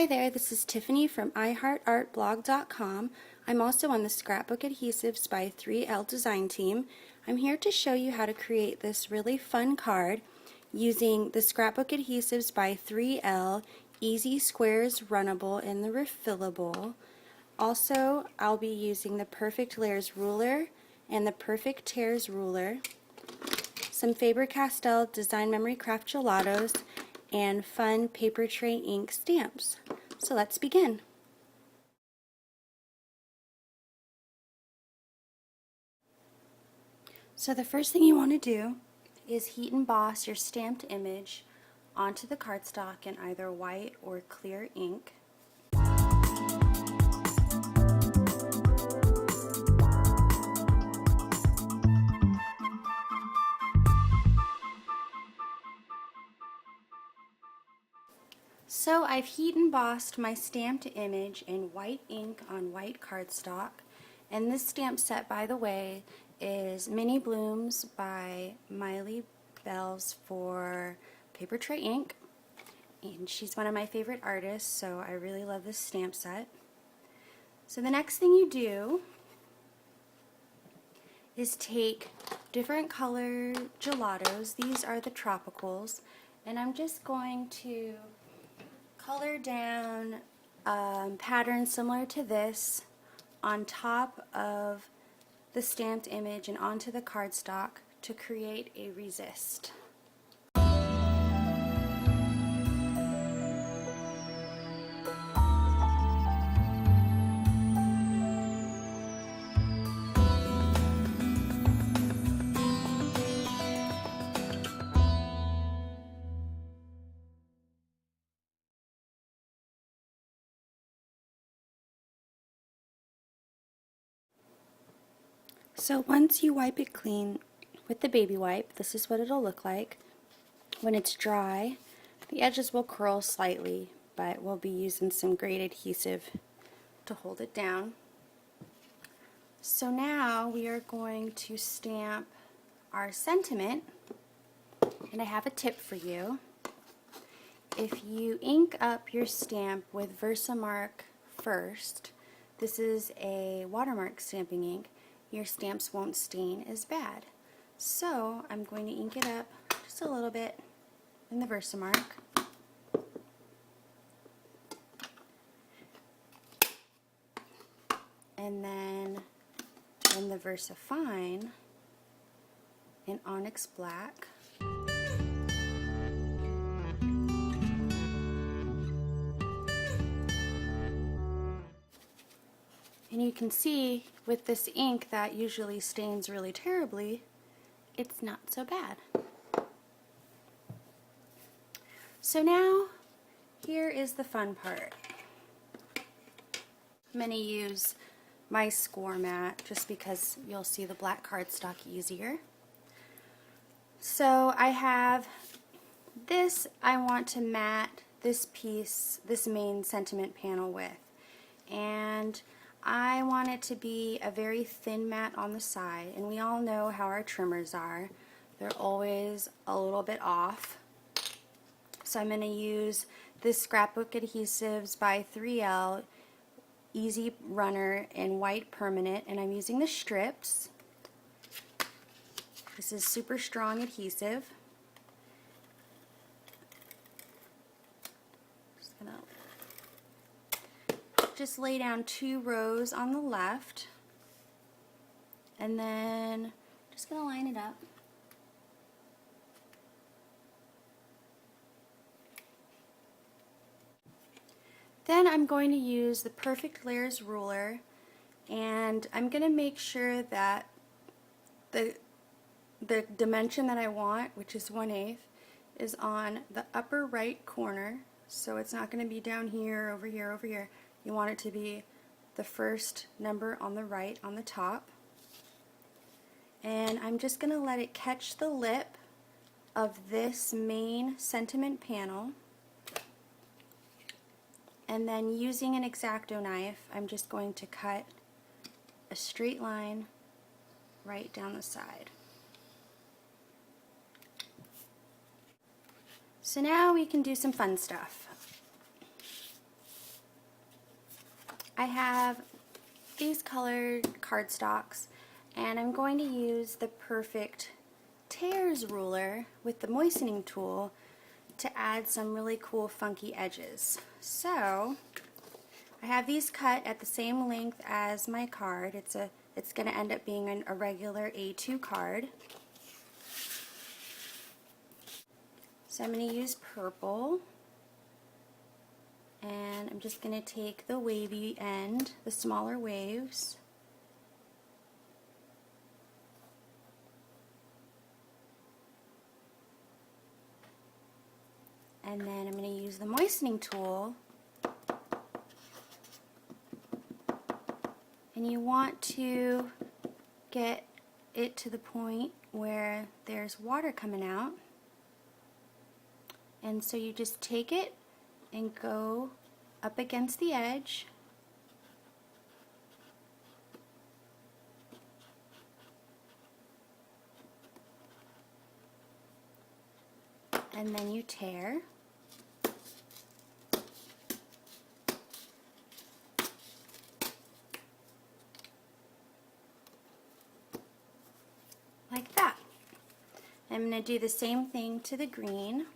Hi there, this is Tiffany from iHeartArtBlog.com. I'm also on the Scrapbook Adhesives by 3L design team. I'm here to show you how to create this really fun card using the Scrapbook Adhesives by 3L, Easy Squares Runnable in the Refillable. Also, I'll be using the Perfect Layers ruler and the Perfect Tears ruler, some Faber-Castell Design Memory Craft Gelatos, and fun Papertrey Ink stamps. So let's begin. So the first thing you want to do is heat emboss your stamped image onto the cardstock in either white or clear ink. So I've heat embossed my stamped image in white ink on white cardstock, and this stamp set, by the way, is Mini Blooms by Maile Belles for Papertrey Ink, and she's one of my favorite artists, so I really love this stamp set. So the next thing you do is take different color gelatos. These are the tropicals, and I'm just going to color down patterns similar to this on top of the stamped image and onto the cardstock to create a resist. So once you wipe it clean with the baby wipe, this is what it'll look like. When it's dry, the edges will curl slightly, but we'll be using some great adhesive to hold it down. So now we are going to stamp our sentiment, and I have a tip for you. If you ink up your stamp with Versamark first, this is a watermark stamping ink, your stamps won't stain as bad. So I'm going to ink it up just a little bit in the Versamark. And then in the VersaFine in Onyx Black. And you can see with this ink that usually stains really terribly, it's not so bad. So now, here is the fun part. I'm going to use my score mat just because you'll see the black cardstock easier. So I have this I want to mat this piece, this main sentiment panel with. And I want it to be a very thin mat on the side, and we all know how our trimmers are. They're always a little bit off. So I'm going to use this Scrapbook Adhesives by 3L Easy Runner in white permanent, and I'm using the strips. This is super strong adhesive. Just lay down 2 rows on the left, and then just going to line it up. Then I'm going to use the Perfect Layers ruler, and I'm going to make sure that the dimension that I want, which is 1/8, is on the upper right corner. So it's not going to be down here, over here, over here. You want it to be the first number on the right, on the top. And I'm just going to let it catch the lip of this main sentiment panel. And then using an X-Acto knife, I'm just going to cut a straight line right down the side. So now we can do some fun stuff. I have these colored cardstocks, and I'm going to use the PerfectLayers ruler with the moistening tool to add some really cool funky edges. So I have these cut at the same length as my card. It's going to end up being a regular A2 card. So I'm going to use purple, and I'm just going to take the wavy end, the smaller waves, and then I'm going to use the moistening tool, and you want to get it to the point where there's water coming out, and so you just take it and go up against the edge, and then you tear. Like that. I'm going to do the same thing to the green.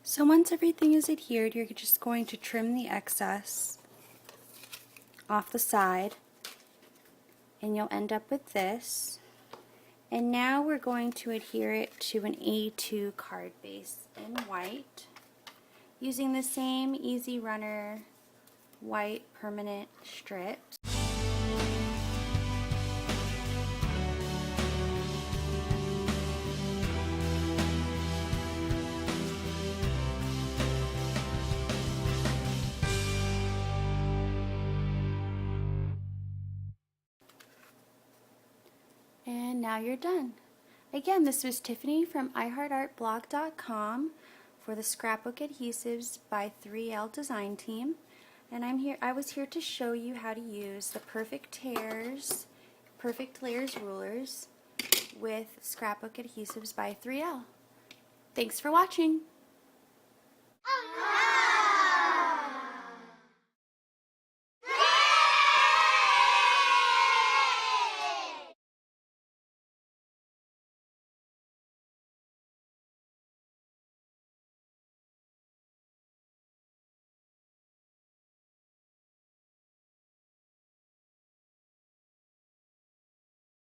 So once everything is adhered, you're just going to trim the excess off the side, and you'll end up with this. And now we're going to adhere it to an A2 card base in white using the same Easy Runner white permanent strips. And now you're done. Again, this was Tiffany from iHeartArtBlog.com for the Scrapbook Adhesives by 3L Design Team. And I was here to show you how to use the PerfectLayers rulers with Scrapbook Adhesives by 3L. Thanks for watching.